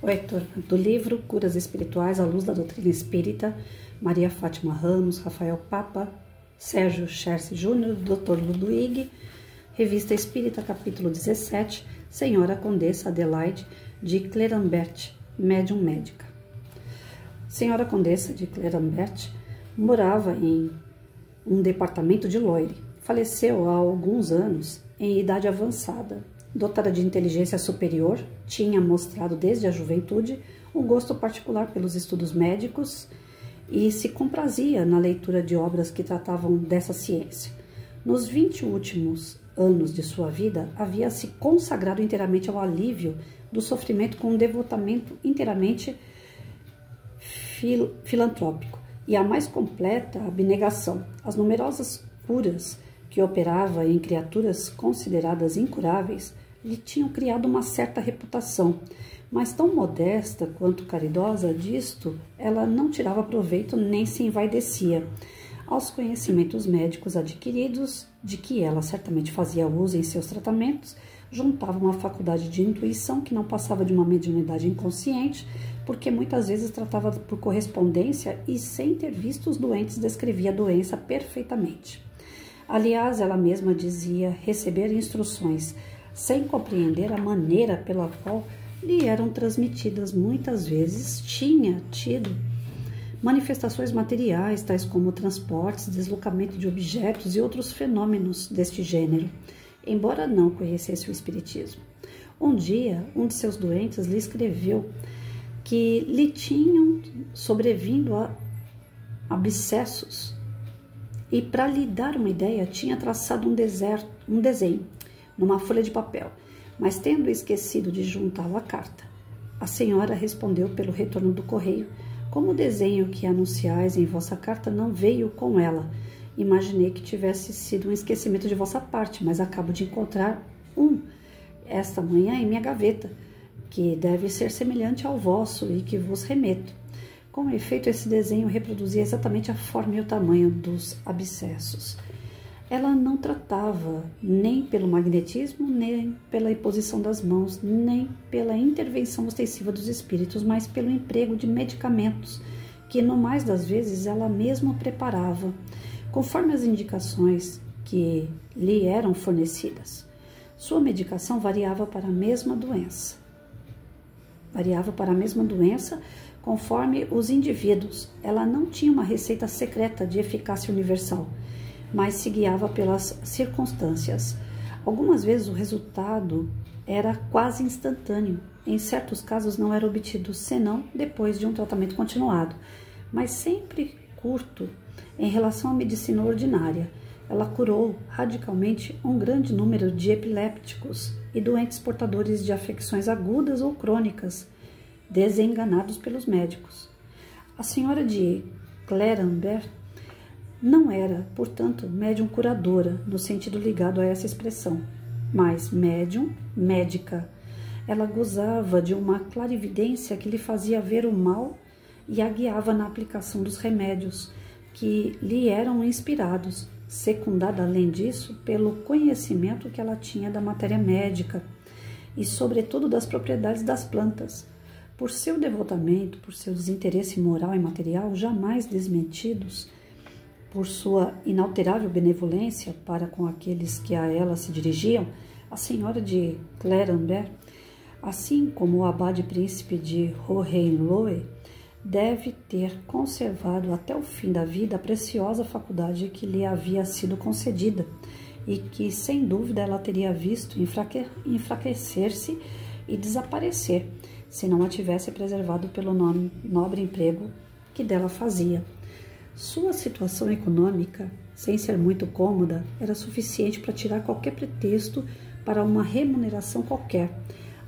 Leitor do livro Curas Espirituais à Luz da Doutrina Espírita, Maria Fátima Ramos, Rafael Papa, Sérgio Cherce Júnior, Dr. Ludwig, Revista Espírita, capítulo 17, Senhora Condessa Adelaide de Clerambert, médium médica. Senhora Condessa de Clerambert morava em um departamento de Loire. Faleceu há alguns anos, em idade avançada. Dotada de inteligência superior, tinha mostrado desde a juventude um gosto particular pelos estudos médicos e se comprazia na leitura de obras que tratavam dessa ciência. Nos 20 últimos anos de sua vida, havia se consagrado inteiramente ao alívio do sofrimento com um devotamento inteiramente filantrópico e a mais completa abnegação. As numerosas curas que operava em criaturas consideradas incuráveis lhe tinham criado uma certa reputação, mas tão modesta quanto caridosa, disto ela não tirava proveito nem se envaidecia. Aos conhecimentos médicos adquiridos, de que ela certamente fazia uso em seus tratamentos, juntava uma faculdade de intuição que não passava de uma mediunidade inconsciente, porque muitas vezes tratava por correspondência e, sem ter visto os doentes, descrevia a doença perfeitamente. Aliás, ela mesma dizia receber instruções sem compreender a maneira pela qual lhe eram transmitidas. Muitas vezes tinha tido manifestações materiais, tais como transportes, deslocamento de objetos e outros fenômenos deste gênero, embora não conhecesse o espiritismo. Um dia, um de seus doentes lhe escreveu que lhe tinham sobrevindo abscessos e, para lhe dar uma ideia, tinha traçado um desenho numa folha de papel, mas tendo esquecido de juntá-lo à carta. A senhora respondeu pelo retorno do correio: como o desenho que anunciais em vossa carta não veio com ela, imaginei que tivesse sido um esquecimento de vossa parte, mas acabo de encontrar esta manhã em minha gaveta, que deve ser semelhante ao vosso e que vos remeto. Com efeito, esse desenho reproduzia exatamente a forma e o tamanho dos abscessos. Ela não tratava nem pelo magnetismo, nem pela imposição das mãos, nem pela intervenção ostensiva dos espíritos, mas pelo emprego de medicamentos, que no mais das vezes ela mesma preparava, conforme as indicações que lhe eram fornecidas. Sua medicação variava para a mesma doença. Conforme os indivíduos. Ela não tinha uma receita secreta de eficácia universal, mas se guiava pelas circunstâncias. Algumas vezes o resultado era quase instantâneo. Em certos casos não era obtido senão depois de um tratamento continuado, mas sempre curto em relação à medicina ordinária. Ela curou radicalmente um grande número de epilépticos e doentes portadores de afecções agudas ou crônicas, desenganados pelos médicos. A senhora de Clerambert não era, portanto, médium curadora, no sentido ligado a essa expressão, mas médium médica. Ela gozava de uma clarividência que lhe fazia ver o mal e a guiava na aplicação dos remédios que lhe eram inspirados, secundada, além disso, pelo conhecimento que ela tinha da matéria médica e, sobretudo, das propriedades das plantas. Por seu devotamento, por seu desinteresse moral e material, jamais desmentidos, por sua inalterável benevolência para com aqueles que a ela se dirigiam, a senhora de Clerambert, assim como o abade príncipe de Hohenlohe, deve ter conservado até o fim da vida a preciosa faculdade que lhe havia sido concedida e que, sem dúvida, ela teria visto enfraquecer-se e desaparecer, se não a tivesse preservado pelo nobre emprego que dela fazia. Sua situação econômica, sem ser muito cômoda, era suficiente para tirar qualquer pretexto para uma remuneração qualquer.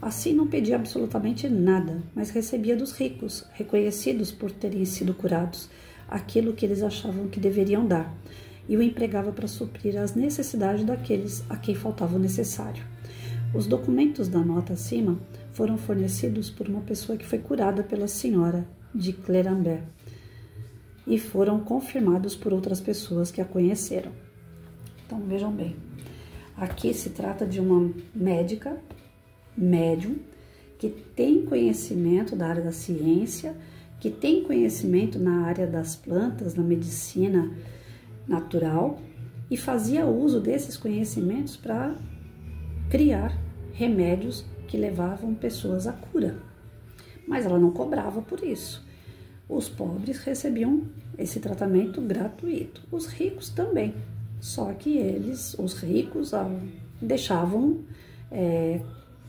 Assim não pedia absolutamente nada, mas recebia dos ricos, reconhecidos por terem sido curados, aquilo que eles achavam que deveriam dar, e o empregava para suprir as necessidades daqueles a quem faltava o necessário. Os documentos da nota acima foram fornecidos por uma pessoa que foi curada pela senhora de Clerambert e foram confirmados por outras pessoas que a conheceram. Então, vejam bem, aqui se trata de uma médica, médium, que tem conhecimento da área da ciência, que tem conhecimento na área das plantas, na medicina natural, e fazia uso desses conhecimentos para criar remédios que levavam pessoas à cura. Mas ela não cobrava por isso. Os pobres recebiam esse tratamento gratuito, os ricos também. Só que eles, os ricos, deixavam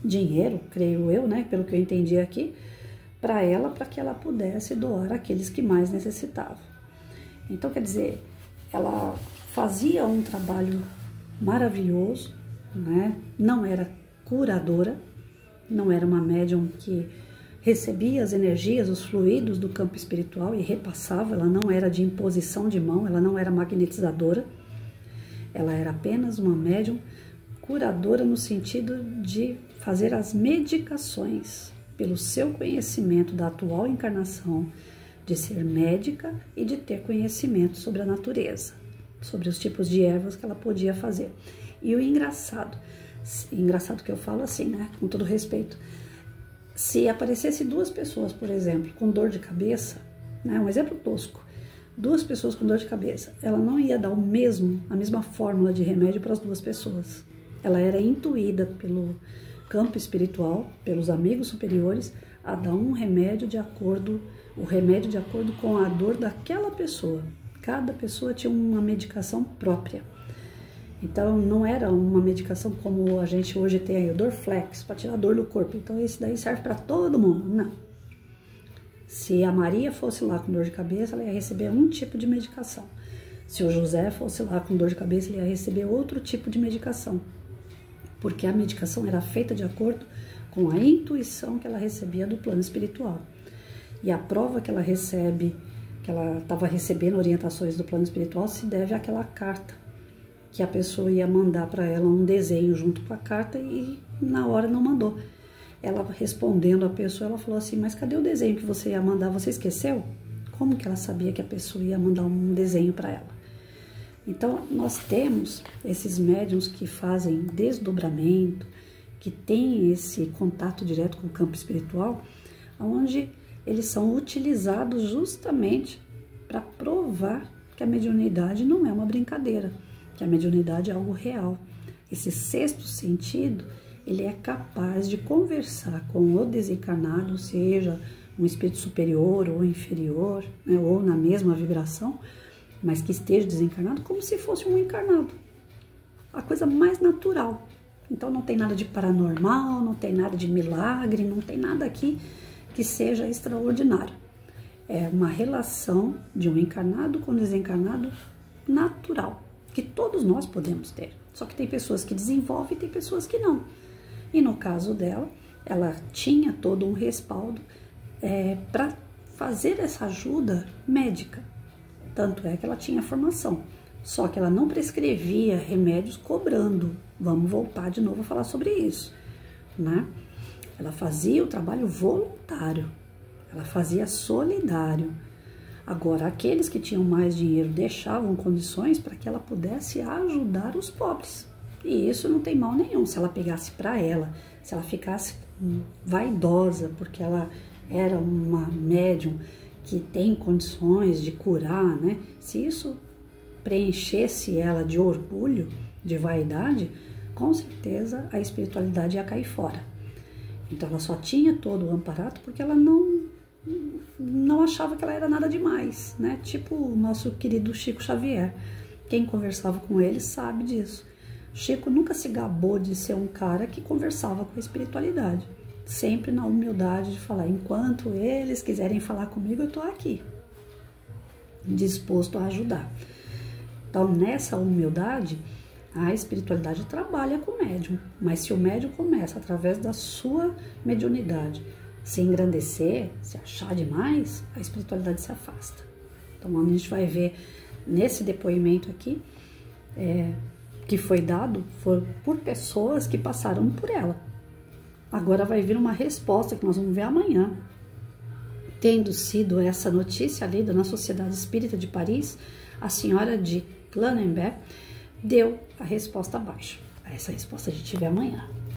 dinheiro, creio eu, né, pelo que eu entendi aqui, para ela, para que ela pudesse doar àqueles que mais necessitavam. Então, quer dizer, ela fazia um trabalho maravilhoso, né? Não era curadora, não era uma médium que recebia as energias, os fluidos do campo espiritual e repassava, ela não era de imposição de mão, ela não era magnetizadora, ela era apenas uma médium curadora no sentido de fazer as medicações pelo seu conhecimento da atual encarnação, de ser médica e de ter conhecimento sobre a natureza, sobre os tipos de ervas que ela podia fazer. E o engraçado que eu falo assim, né, com todo respeito, se aparecesse duas pessoas, por exemplo, com dor de cabeça, né, um exemplo tosco, duas pessoas com dor de cabeça, ela não ia dar a mesma fórmula de remédio para as duas pessoas. Ela era intuída pelo campo espiritual, pelos amigos superiores, a dar um remédio de acordo com a dor daquela pessoa. Cada pessoa tinha uma medicação própria. Então, não era uma medicação como a gente hoje tem aí, o Dorflex, para tirar a dor do corpo. Então, esse daí serve para todo mundo. Não. Se a Maria fosse lá com dor de cabeça, ela ia receber um tipo de medicação. Se o José fosse lá com dor de cabeça, ele ia receber outro tipo de medicação. Porque a medicação era feita de acordo com a intuição que ela recebia do plano espiritual. E a prova que ela recebe, que ela estava recebendo orientações do plano espiritual, se deve àquela carta, que a pessoa ia mandar para ela um desenho junto com a carta e na hora não mandou. Ela respondendo a pessoa, ela falou assim, mas cadê o desenho que você ia mandar? Você esqueceu? Como que ela sabia que a pessoa ia mandar um desenho para ela? Então, nós temos esses médiuns que fazem desdobramento, que têm esse contato direto com o campo espiritual, onde eles são utilizados justamente para provar que a mediunidade não é uma brincadeira, que a mediunidade é algo real. Esse sexto sentido, ele é capaz de conversar com o desencarnado, seja um espírito superior ou inferior, né, ou na mesma vibração, mas que esteja desencarnado, como se fosse um encarnado. A coisa mais natural. Então não tem nada de paranormal, não tem nada de milagre, não tem nada aqui que seja extraordinário. É uma relação de um encarnado com um desencarnado natural, que todos nós podemos ter. Só que tem pessoas que desenvolvem e tem pessoas que não. E no caso dela, ela tinha todo um respaldo para fazer essa ajuda médica. Tanto é que ela tinha formação. Só que ela não prescrevia remédios cobrando. Vamos voltar de novo a falar sobre isso, né? Ela fazia o trabalho voluntário. Ela fazia solidário. Agora, aqueles que tinham mais dinheiro deixavam condições para que ela pudesse ajudar os pobres. E isso não tem mal nenhum. Se ela pegasse para ela, se ela ficasse vaidosa, porque ela era uma médium que tem condições de curar, né? Se isso preenchesse ela de orgulho, de vaidade, com certeza a espiritualidade ia cair fora. Então ela só tinha todo o amparato porque ela não achava que ela era nada demais, né? Tipo o nosso querido Chico Xavier. Quem conversava com ele sabe disso. Chico nunca se gabou de ser um cara que conversava com a espiritualidade. Sempre na humildade de falar, enquanto eles quiserem falar comigo, eu tô aqui, disposto a ajudar. Então, nessa humildade, a espiritualidade trabalha com o médium. Mas se o médium começa, através da sua mediunidade, se engrandecer, se achar demais, a espiritualidade se afasta. Então, a gente vai ver nesse depoimento aqui, que foi dado por pessoas que passaram por ela. Agora vai vir uma resposta que nós vamos ver amanhã. Tendo sido essa notícia lida na Sociedade Espírita de Paris, a senhora de Clanenberg deu a resposta abaixo. Essa resposta a gente vê amanhã.